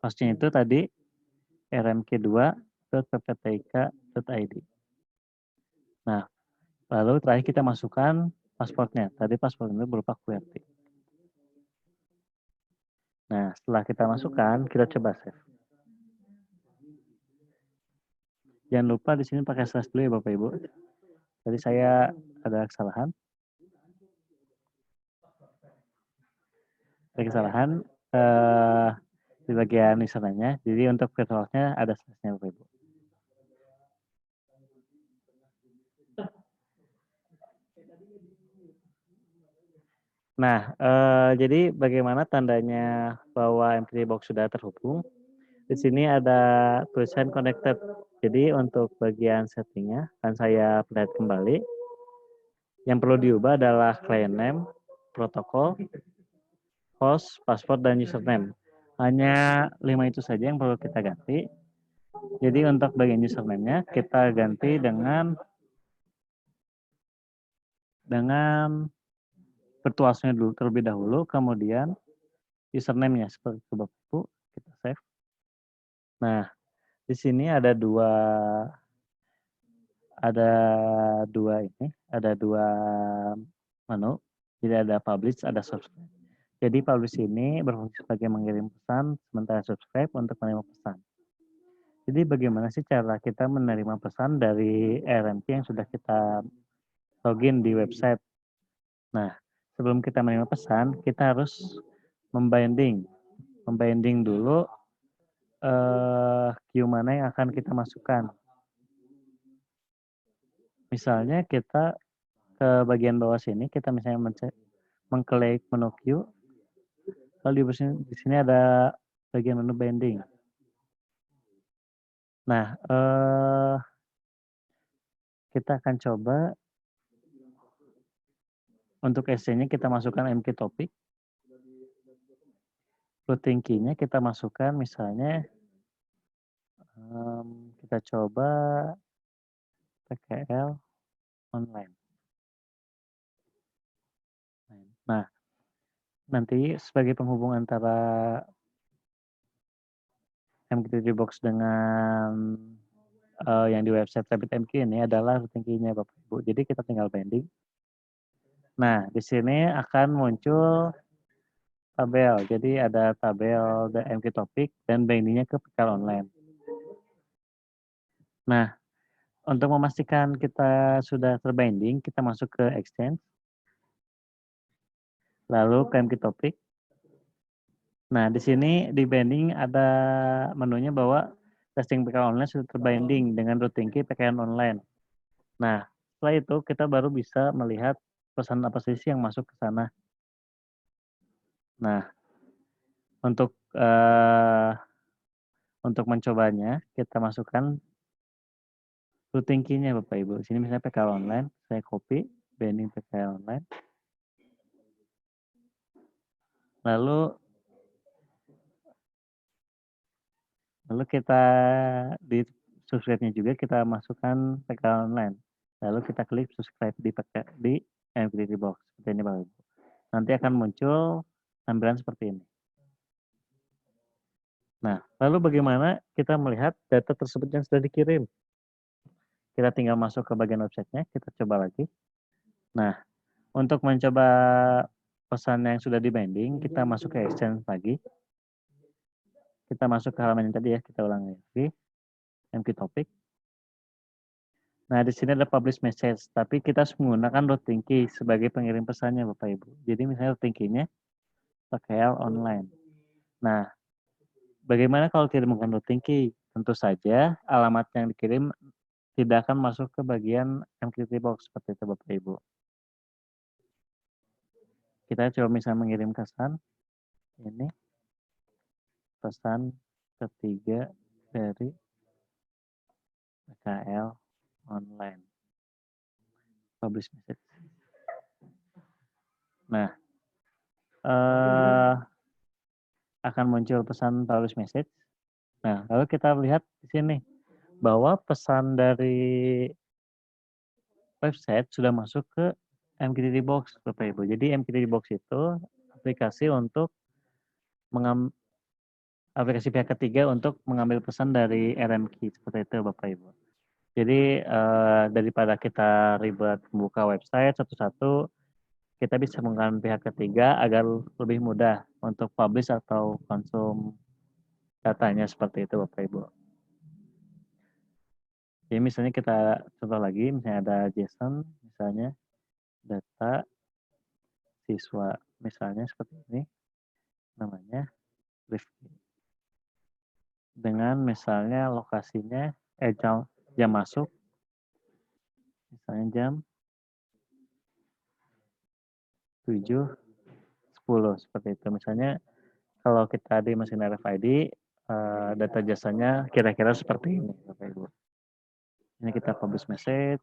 Hostnya itu tadi rmk2.pptik.id. Nah, lalu terakhir kita masukkan pasportnya. Tadi pasportnya berupa QWERTY. Nah, setelah kita masukkan, kita coba save. Jangan lupa di sini pakai slash dulu ya Bapak Ibu. Tadi saya ada kesalahan. Ada kesalahan di bagian username-nya. Jadi untuk virtualnya ada slashnya Bapak Ibu. Nah, jadi bagaimana tandanya bahwa MQTT Box sudah terhubung? Di sini ada tulisan connected. Jadi untuk bagian settingnya akan saya lihat kembali. Yang perlu diubah adalah client name, protokol, host, password, dan username. Hanya 5 itu saja yang perlu kita ganti. Jadi untuk bagian username-nya kita ganti dengan virtualnya dulu terlebih dahulu, kemudian username-nya seperti itu Bapak Ibu, kita save. Nah, di sini ada dua menu. Jadi ada publish, ada subscribe. Jadi publish ini berfungsi sebagai mengirim pesan, sementara subscribe untuk menerima pesan. Jadi bagaimana sih cara kita menerima pesan dari RMQ yang sudah kita login di website? Nah, sebelum kita menerima pesan, kita harus membinding dulu queue mana yang akan kita masukkan. Misalnya kita ke bagian bawah sini, kita misalnya mengklik menu queue, lalu di sini ada bagian menu binding. Nah, kita akan coba untuk SC-nya kita masukkan MQ topik. Routing key-nya kita masukkan misalnya kita coba PKL online. Nah, nanti sebagai penghubung antara MQ3 box dengan yang di website RabbitMQ ini adalah routing key-nya Bapak Ibu. Jadi kita tinggal binding. Nah, di sini akan muncul tabel. Jadi ada tabel MQ topik dan bindingnya ke PKL online. Nah, untuk memastikan kita sudah terbinding, kita masuk ke Exchange. Lalu ke MQ topik. Nah, di sini di binding ada menunya bahwa testing PKL online sudah terbinding dengan routing key PKL online. Nah, setelah itu kita baru bisa melihat pesan apa sih yang masuk ke sana. Nah, untuk mencobanya kita masukkan routing key-nya Bapak Ibu. Di sini misalnya PKL online, saya copy binding PKL online. Lalu kita di subscribe-nya juga kita masukkan PKL online. Lalu kita klik subscribe di MQ3 box seperti ini Bapak Ibu. Nanti akan muncul tampilan seperti ini. Nah, lalu bagaimana kita melihat data tersebut yang sudah dikirim? Kita tinggal masuk ke bagian websitenya, kita coba lagi. Nah, untuk mencoba pesan yang sudah di binding, kita masuk ke Exchange lagi. Kita masuk ke halaman yang tadi ya, kita ulangi lagi. MQ topik. Nah, di sini ada publish message, tapi kita harus menggunakan routing key sebagai pengirim pesannya Bapak Ibu. Jadi misalnya routing key-nya PKL online. Nah, bagaimana kalau tidak menggunakan routing key? Tentu saja alamat yang dikirim tidak akan masuk ke bagian MQ3 box seperti itu Bapak Ibu. Kita coba misalnya mengirim pesan. Ini pesan ketiga dari PKL online. Publish message. Nah, akan muncul pesan publish message. Nah, lalu kita lihat di sini bahwa pesan dari website sudah masuk ke MQ3 box Bapak Ibu. Jadi MQ3 box itu aplikasi untuk aplikasi pihak ketiga untuk mengambil pesan dari RMQ seperti itu Bapak Ibu. Jadi daripada kita ribet membuka website satu-satu, kita bisa menggunakan pihak ketiga agar lebih mudah untuk publish atau konsum datanya seperti itu Bapak Ibu. Jadi misalnya kita contoh lagi, misalnya ada JSON, misalnya data siswa, misalnya seperti ini, namanya Rifki. Dengan misalnya lokasinya, jam masuk, misalnya jam 7.10 seperti itu. Misalnya kalau kita di mesin RFID, data jasanya kira-kira seperti ini Bapak Ibu. Ini kita publish message.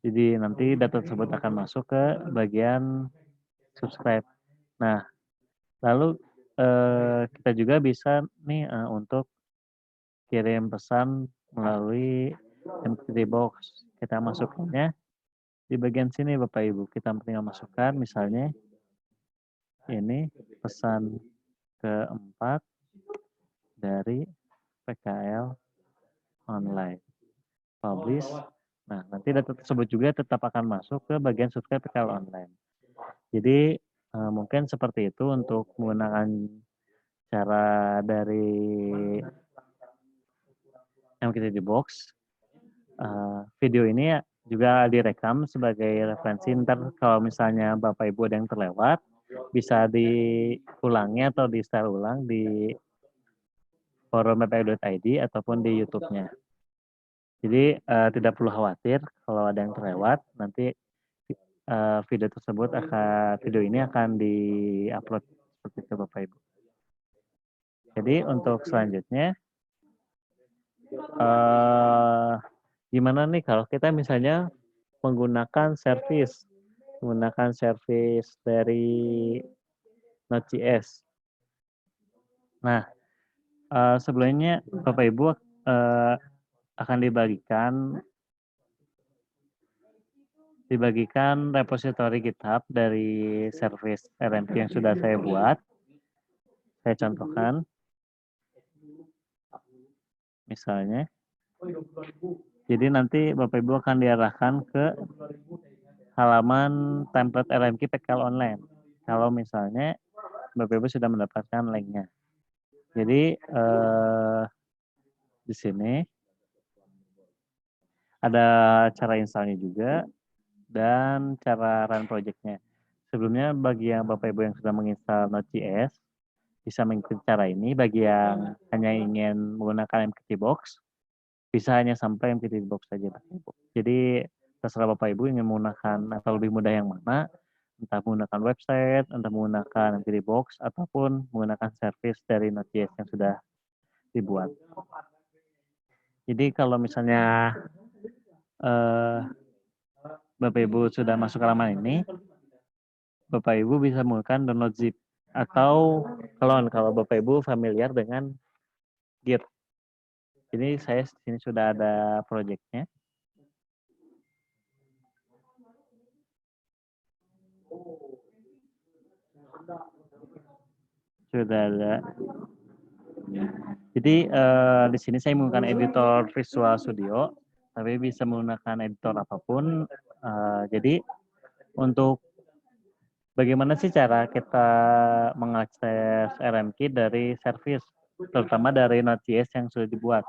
Jadi nanti data tersebut akan masuk ke bagian subscribe. Nah, lalu kita juga bisa nih untuk kirim pesan melalui MQ3 box. Kita masukkannya di bagian sini Bapak Ibu. Kita tinggal masukkan misalnya ini pesan keempat dari PKL online. Publish. Nah, nanti data tersebut juga tetap akan masuk ke bagian subscribe PKL online. Jadi mungkin seperti itu untuk menggunakan cara dari MQTT Box. Video ini juga direkam sebagai referensi. Ntar kalau misalnya Bapak Ibu ada yang terlewat, bisa diulangi atau di-share ulang di forum bpk.id ataupun di YouTube-nya. Jadi tidak perlu khawatir kalau ada yang terlewat, nanti video ini akan di-upload seperti itu Bapak Ibu. Jadi untuk selanjutnya, gimana nih kalau kita misalnya menggunakan service dari Node.js. Nah, sebelumnya Bapak Ibu akan dibagikan repositori GitHub dari service RMP yang sudah saya buat. Saya contohkan. Misalnya. Jadi nanti Bapak Ibu akan diarahkan ke halaman template RMQ PKL online. Kalau misalnya Bapak Ibu sudah mendapatkan linknya. Jadi di sini ada cara installnya juga dan cara run projectnya. Sebelumnya bagi yang Bapak Ibu yang sudah menginstal Node.js bisa mengikuti cara ini. Bagi yang hanya ingin menggunakan MQTT Box bisa hanya sampai MQTT Box saja Bapak Ibu. Jadi terserah Bapak Ibu ingin menggunakan atau lebih mudah yang mana, entah menggunakan website, entah menggunakan MQTT Box ataupun menggunakan service dari Node.js yang sudah dibuat. Jadi kalau misalnya Bapak Ibu sudah masuk ke halaman ini, Bapak Ibu bisa menggunakan download zip atau clone kalau Bapak Ibu familiar dengan Git. Jadi saya di sini sudah ada projectnya. Sudah ada. Jadi di sini saya menggunakan editor Visual Studio, tapi bisa menggunakan editor apapun. Jadi untuk bagaimana sih cara kita mengakses RMQ dari service, terutama dari Node.js yang sudah dibuat.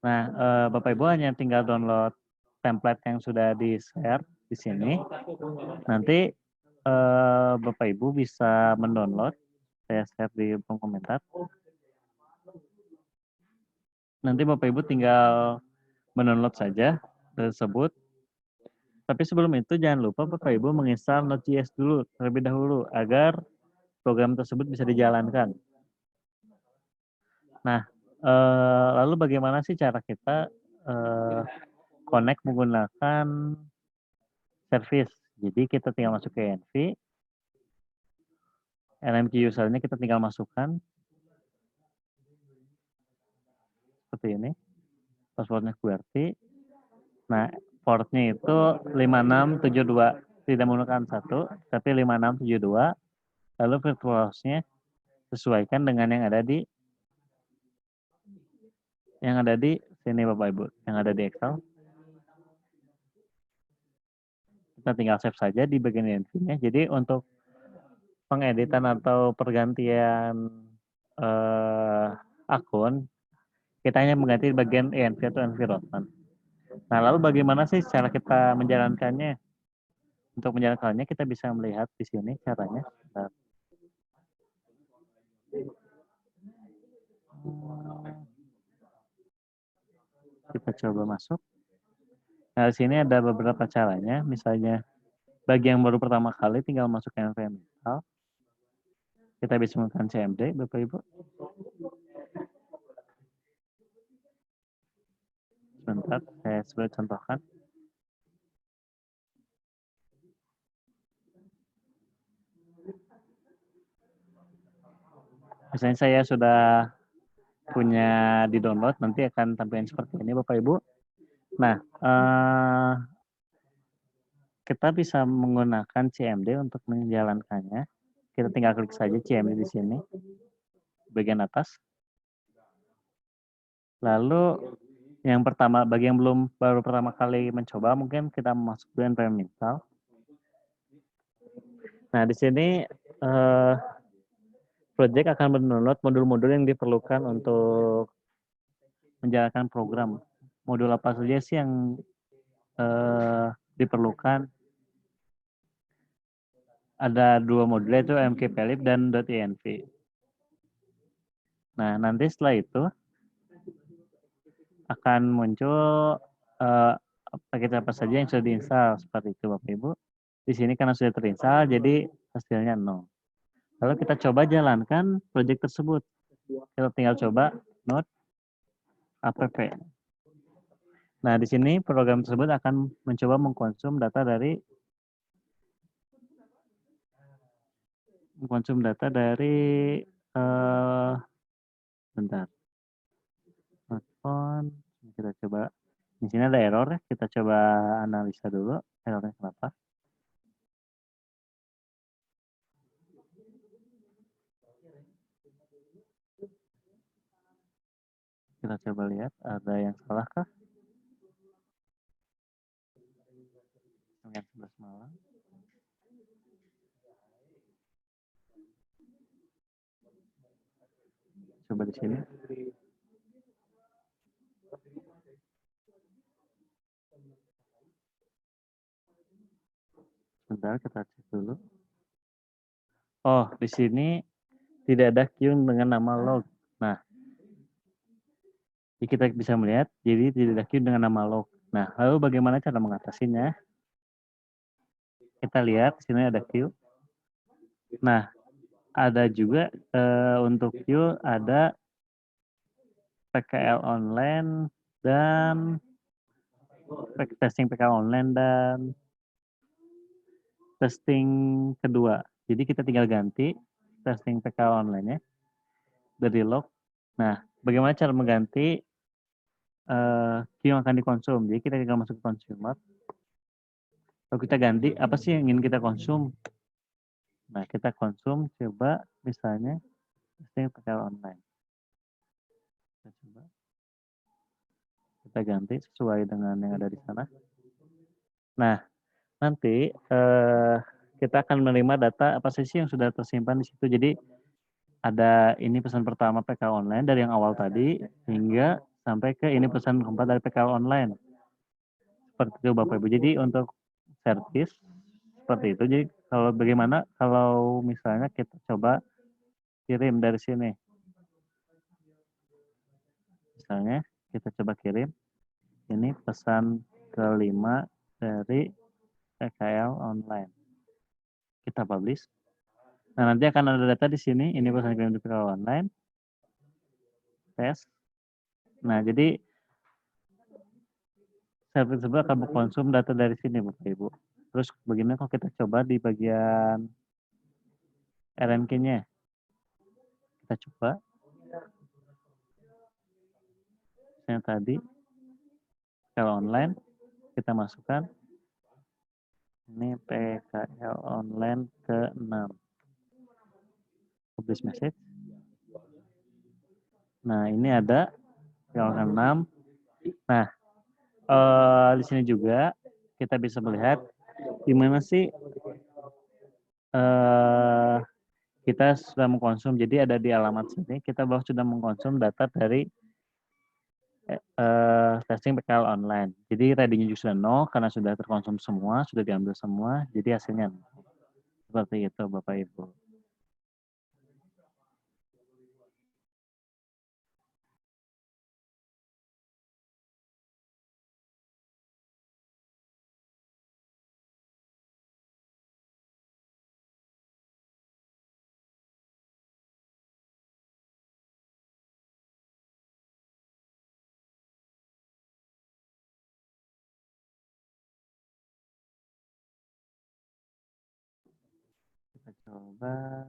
Nah, Bapak Ibu hanya tinggal download template yang sudah di-share di sini. Nanti Bapak Ibu bisa mendownload. Saya share di kolom komentar. Nanti Bapak Ibu tinggal mendownload saja tersebut. Tapi sebelum itu jangan lupa Bapak Ibu menginstal Node.js dulu terlebih dahulu agar program tersebut bisa dijalankan. Nah, lalu bagaimana sih cara kita connect menggunakan service? Jadi kita tinggal masuk ke env, RMQ usernya kita tinggal masukkan seperti ini, passwordnya QWERTY. Nah, portnya itu 5672, tidak menggunakan 1, tapi 5672. Lalu virtual host-nya sesuaikan dengan yang ada di sini Bapak Ibu, yang ada di Excel. Kita tinggal save saja di bagian env-nya. Jadi untuk pengeditan atau pergantian akun, kita hanya mengganti bagian env atau environment. Nah, lalu bagaimana sih cara kita menjalankannya? Untuk menjalankannya kita bisa melihat di sini caranya. Kita coba masuk. Nah, di sini ada beberapa caranya. Misalnya, bagi yang baru pertama kali tinggal masuk ke environmental. Kita bisa menggunakan CMD, Bapak Ibu. Sebentar, saya sudah contohkan. Misalnya saya sudah punya di download, nanti akan tampilkan seperti ini Bapak Ibu. Nah, kita bisa menggunakan CMD untuk menjalankannya. Kita tinggal klik saja CMD di sini, bagian atas. Lalu yang pertama, bagi yang baru pertama kali mencoba, mungkin kita masuk ke environmental. Nah, di sini project akan mendownload modul-modul yang diperlukan untuk menjalankan program. Modul apa saja sih yang diperlukan? Ada 2 modul itu mkplib dan .env. Nah, nanti setelah itu akan muncul paket apa saja yang sudah diinstal seperti itu Bapak Ibu. Di sini karena sudah terinstall jadi hasilnya 0. Lalu kita coba jalankan proyek tersebut. Kita tinggal coba node app. Nah, di sini program tersebut akan mencoba mengkonsum data dari bentar. Smartphone. Kita coba. Di sini ada error ya. Kita coba analisa dulu errornya kenapa. Kita coba lihat ada yang salah kah? Jam 11 malam. Coba di sini. Sebentar kita cek dulu. Oh, di sini tidak ada queue dengan nama log. Nah, kita bisa melihat jadi tidak ada queue dengan nama log. Nah, lalu bagaimana cara mengatasinya? Kita lihat di sini ada queue. Nah, ada juga untuk queue ada PKL online dan testing PKL online dan testing kedua. Jadi kita tinggal ganti testing PKL online-nya dari log. Nah, bagaimana cara mengganti queue yang akan dikonsum? Jadi kita tinggal masuk ke consumer. Lalu kita ganti apa sih yang ingin kita konsum? Nah, kita konsum coba misalnya testing PKL online. Kita coba. Kita ganti sesuai dengan yang ada di sana. Nah, nanti kita akan menerima data apa sih yang sudah tersimpan di situ. Jadi ada ini pesan pertama PKL online dari yang awal tadi hingga sampai ke ini pesan keempat dari PKL online. Seperti itu Bapak Ibu. Jadi untuk service seperti itu. Jadi kalau bagaimana kalau misalnya kita coba kirim dari sini. Misalnya kita coba kirim. Ini pesan kelima dari PKL online. Kita publish. Nah, nanti akan ada data di sini. Ini pesan kirim di PKL online. Tes. Nah, jadi service tersebut akan mengkonsum data dari sini, Bapak Ibu. Terus bagaimana kalau kita coba di bagian RMQ-nya? Kita coba. Yang tadi, kalau online, kita masukkan. Ini PKL online ke-6. Publish message. Nah, ini ada PKL ke-6. Nah, di sini juga kita bisa melihat di mana sih kita sudah mengkonsum. Jadi ada di alamat sini kita bahwa sudah mengkonsum data dari testing PKL online. Jadi ready-nya juga sudah 0 karena sudah terkonsum semua, sudah diambil semua. Jadi hasilnya 0. Seperti itu Bapak Ibu. Kita coba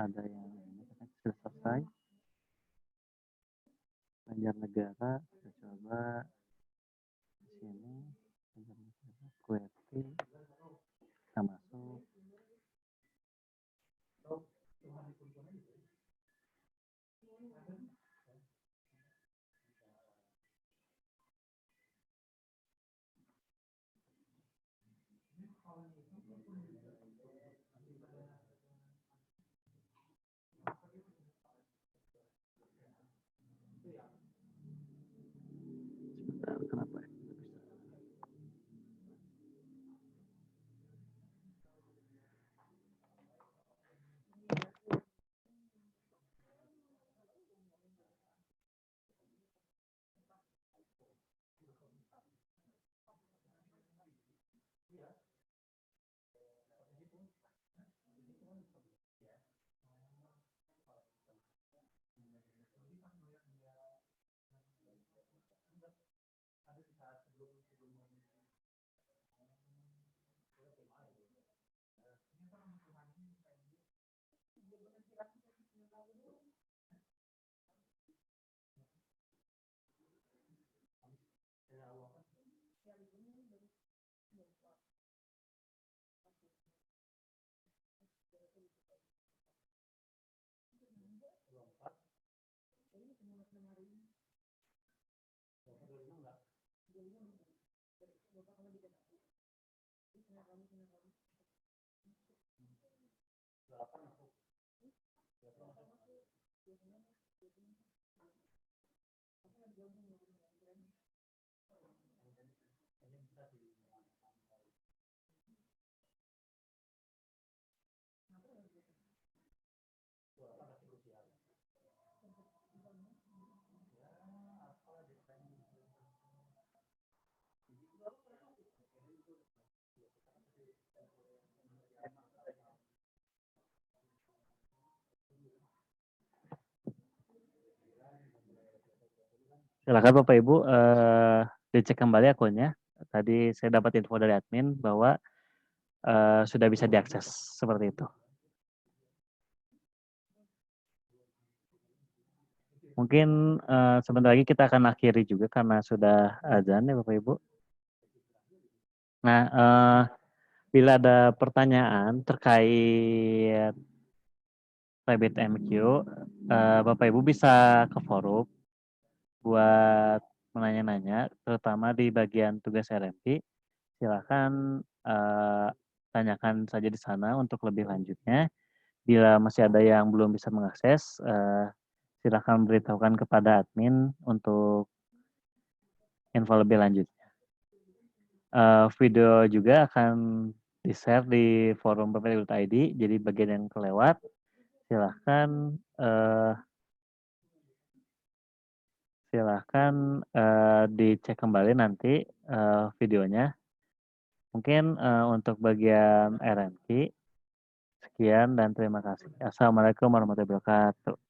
ada yang ini sudah selesai. Banjarnegara, kita coba di sini Banjarnegara, QWERTY, kita masuk. Silakan Bapak Ibu dicek kembali akunnya. Tadi saya dapat info dari admin bahwa sudah bisa diakses seperti itu. Mungkin sebentar lagi kita akan akhiri juga karena sudah azan ya Bapak Ibu. Nah, bila ada pertanyaan terkait RabbitMQ, Bapak Ibu bisa ke forum buat menanya-nanya, terutama di bagian tugas RMP. Silakan tanyakan saja di sana untuk lebih lanjutnya. Bila masih ada yang belum bisa mengakses, silakan beritahukan kepada admin untuk info lebih lanjutnya. Video juga akan di-share di forum ppd.id, jadi bagian yang kelewat, silahkan dicek kembali nanti videonya. Mungkin untuk bagian RMQ, sekian dan terima kasih. Assalamualaikum warahmatullahi wabarakatuh.